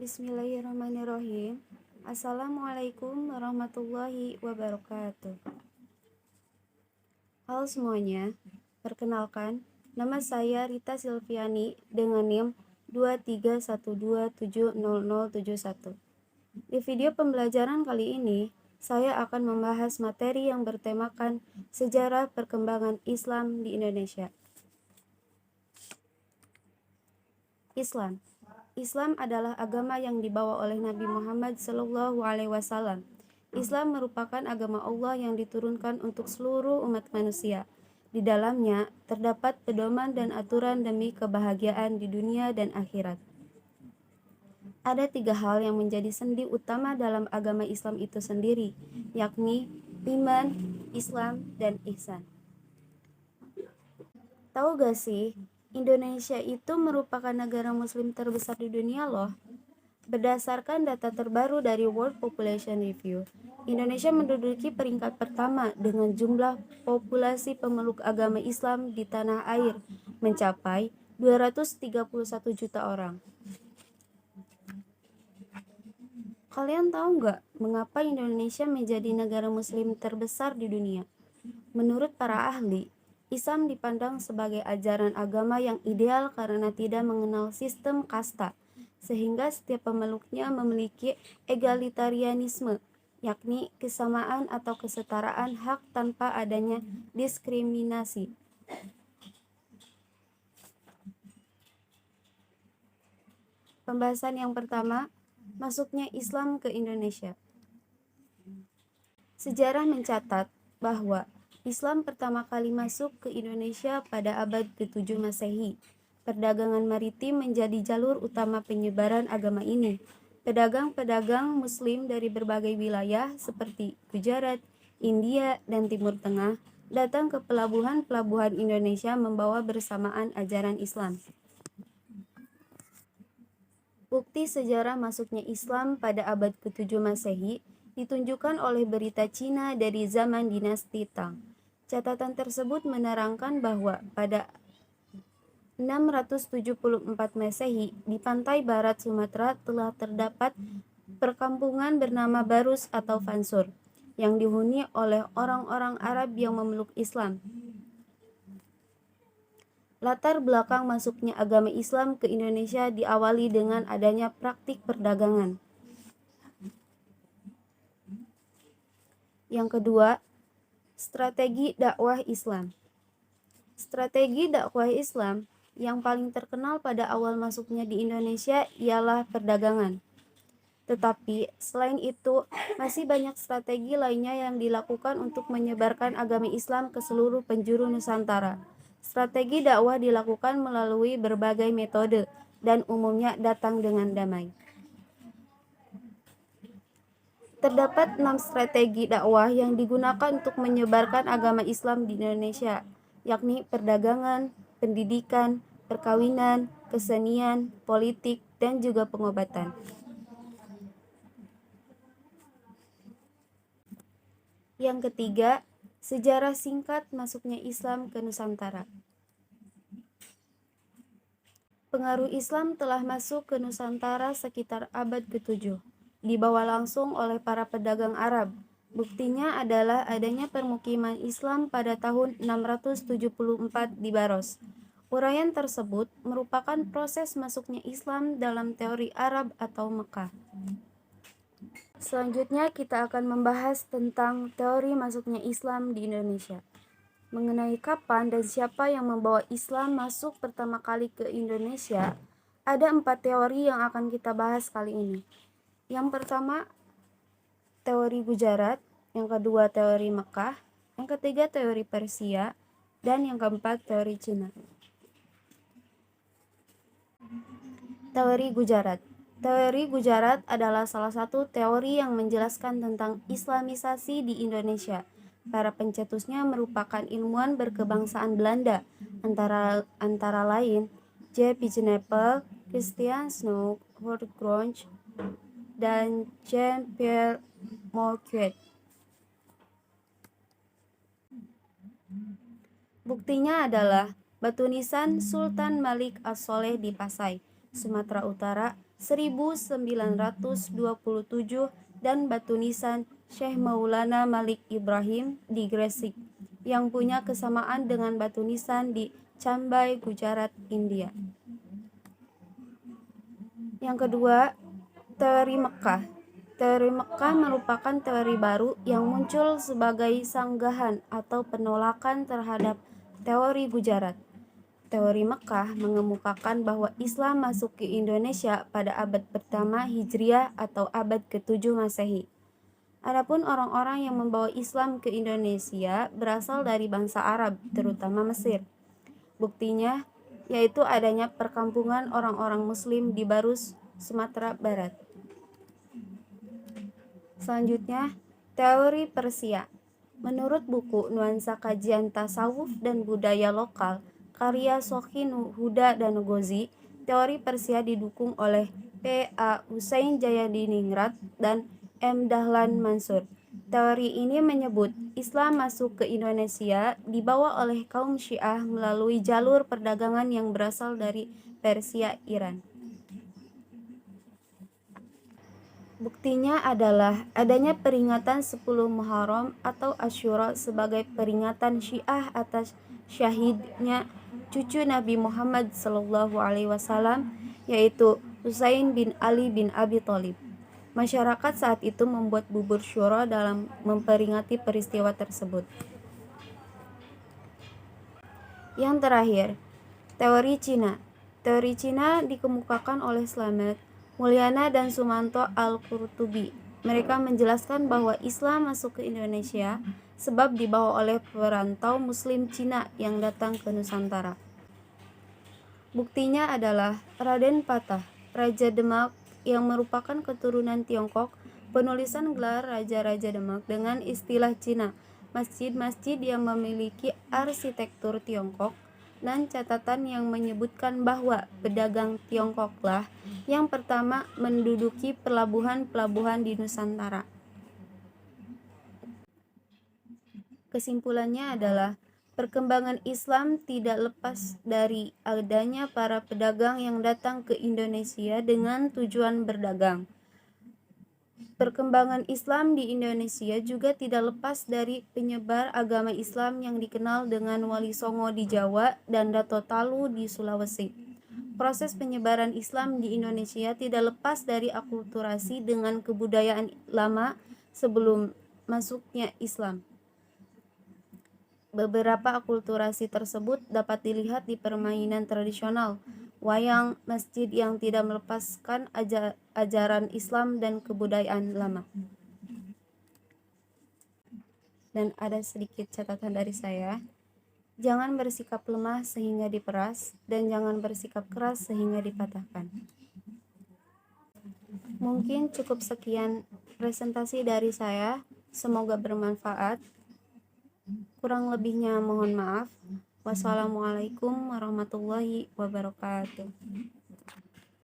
Bismillahirrahmanirrahim. Assalamualaikum warahmatullahi wabarakatuh. Halo semuanya, perkenalkan, nama saya Rita Silviani dengan NIM 2312700071. Di video pembelajaran kali ini, saya akan membahas materi yang bertemakan sejarah perkembangan Islam di Indonesia. Islam adalah agama yang dibawa oleh Nabi Muhammad SAW. Islam merupakan agama Allah yang diturunkan untuk seluruh umat manusia. Di dalamnya terdapat pedoman dan aturan demi kebahagiaan di dunia dan akhirat. Ada 3 hal yang menjadi sendi utama dalam agama Islam itu sendiri, yakni iman, Islam, dan ihsan. Tahu gak sih, Indonesia itu merupakan negara muslim terbesar di dunia loh. Berdasarkan data terbaru dari World Population Review, Indonesia menduduki peringkat pertama dengan jumlah populasi pemeluk agama Islam di tanah air mencapai 231 juta orang. Kalian tahu nggak mengapa Indonesia menjadi negara muslim terbesar di dunia? Menurut para ahli, Islam dipandang sebagai ajaran agama yang ideal karena tidak mengenal sistem kasta, sehingga setiap pemeluknya memiliki egalitarianisme, yakni kesamaan atau kesetaraan hak tanpa adanya diskriminasi. Pembahasan yang pertama, masuknya Islam ke Indonesia. Sejarah mencatat bahwa Islam pertama kali masuk ke Indonesia pada abad ke-7 Masehi. Perdagangan maritim menjadi jalur utama penyebaran agama ini. Pedagang-pedagang muslim dari berbagai wilayah seperti Gujarat, India, dan Timur Tengah datang ke pelabuhan-pelabuhan Indonesia membawa bersamaan ajaran Islam. Bukti sejarah masuknya Islam pada abad ke-7 Masehi ditunjukkan oleh berita Cina dari zaman dinasti Tang. Catatan tersebut menerangkan bahwa pada 674 Masehi di pantai barat Sumatera telah terdapat perkampungan bernama Barus atau Fansur yang dihuni oleh orang-orang Arab yang memeluk Islam. Latar belakang masuknya agama Islam ke Indonesia diawali dengan adanya praktik perdagangan. Yang kedua, strategi dakwah Islam. Strategi dakwah Islam yang paling terkenal pada awal masuknya di Indonesia ialah perdagangan. Tetapi selain itu, masih banyak strategi lainnya yang dilakukan untuk menyebarkan agama Islam ke seluruh penjuru Nusantara. Strategi dakwah dilakukan melalui berbagai metode dan umumnya datang dengan damai. Terdapat 6 strategi dakwah yang digunakan untuk menyebarkan agama Islam di Indonesia, yakni perdagangan, pendidikan, perkawinan, kesenian, politik, dan juga pengobatan. Yang ketiga, sejarah singkat masuknya Islam ke Nusantara. Pengaruh Islam telah masuk ke Nusantara sekitar abad ke-7. Dibawa langsung oleh para pedagang Arab. Buktinya adalah adanya permukiman Islam pada tahun 674 di Baros. Uraian tersebut merupakan proses masuknya Islam dalam teori Arab atau Mekah. Selanjutnya kita akan membahas tentang teori masuknya Islam di Indonesia. Mengenai kapan dan siapa yang membawa Islam masuk pertama kali ke Indonesia, ada 4 teori yang akan kita bahas kali ini. Yang pertama, teori Gujarat, yang kedua teori Mekah, yang ketiga teori Persia, dan yang keempat teori Cina. Teori Gujarat. Teori Gujarat adalah salah satu teori yang menjelaskan tentang Islamisasi di Indonesia. Para pencetusnya merupakan ilmuwan berkebangsaan Belanda, antara lain J. Pigeonapple, Christian Snow, Hortgronge, dan Jean-Pierre Marquet. Buktinya adalah batu nisan Sultan Malik As-Soleh di Pasai, Sumatera Utara, 1927 dan batu nisan Syekh Maulana Malik Ibrahim di Gresik yang punya kesamaan dengan batu nisan di Cambai, Gujarat, India. Yang kedua, teori Mekkah. Teori Mekkah merupakan teori baru yang muncul sebagai sanggahan atau penolakan terhadap teori Gujarat. Teori Mekkah mengemukakan bahwa Islam masuk ke Indonesia pada abad pertama Hijriah atau abad ke-7 Masehi. Adapun orang-orang yang membawa Islam ke Indonesia berasal dari bangsa Arab, terutama Mesir. Buktinya yaitu adanya perkampungan orang-orang Muslim di Barus, Sumatera Barat. Selanjutnya, teori Persia. Menurut buku Nuansa Kajian Tasawuf dan Budaya Lokal, karya Sokhin Huda dan Gozi, teori Persia didukung oleh P. A. Husain Jayadiningrat dan M. Dahlan Mansur. Teori ini menyebut Islam masuk ke Indonesia dibawa oleh kaum Syiah melalui jalur perdagangan yang berasal dari Persia, Iran. Buktinya adalah adanya peringatan 10 Muharram atau Asyura sebagai peringatan Syiah atas syahidnya cucu Nabi Muhammad SAW, yaitu Husain bin Ali bin Abi Thalib. Masyarakat saat itu membuat bubur syura dalam memperingati peristiwa tersebut. Yang terakhir, teori Cina. Teori Cina dikemukakan oleh Slamet, Mulyana dan Sumanto Al-Qurtubi. Mereka menjelaskan bahwa Islam masuk ke Indonesia sebab dibawa oleh perantau Muslim Cina yang datang ke Nusantara. Buktinya adalah Raden Patah, Raja Demak yang merupakan keturunan Tiongkok, penulisan gelar Raja-Raja Demak dengan istilah Cina, masjid-masjid yang memiliki arsitektur Tiongkok, dan catatan yang menyebutkan bahwa pedagang Tiongkoklah yang pertama menduduki pelabuhan-pelabuhan di Nusantara. Kesimpulannya adalah perkembangan Islam tidak lepas dari adanya para pedagang yang datang ke Indonesia dengan tujuan berdagang. Perkembangan Islam di Indonesia juga tidak lepas dari penyebar agama Islam yang dikenal dengan Wali Songo di Jawa dan Dato Talu di Sulawesi. Proses penyebaran Islam di Indonesia tidak lepas dari akulturasi dengan kebudayaan lama sebelum masuknya Islam. Beberapa akulturasi tersebut dapat dilihat di permainan tradisional, wayang, masjid yang tidak melepaskan ajaran Islam dan kebudayaan lama. Dan ada sedikit catatan dari saya. Jangan bersikap lemah sehingga diperas, dan jangan bersikap keras sehingga dipatahkan. Mungkin cukup sekian presentasi dari saya. Semoga bermanfaat. Kurang lebihnya mohon maaf. Wassalamualaikum warahmatullahi wabarakatuh.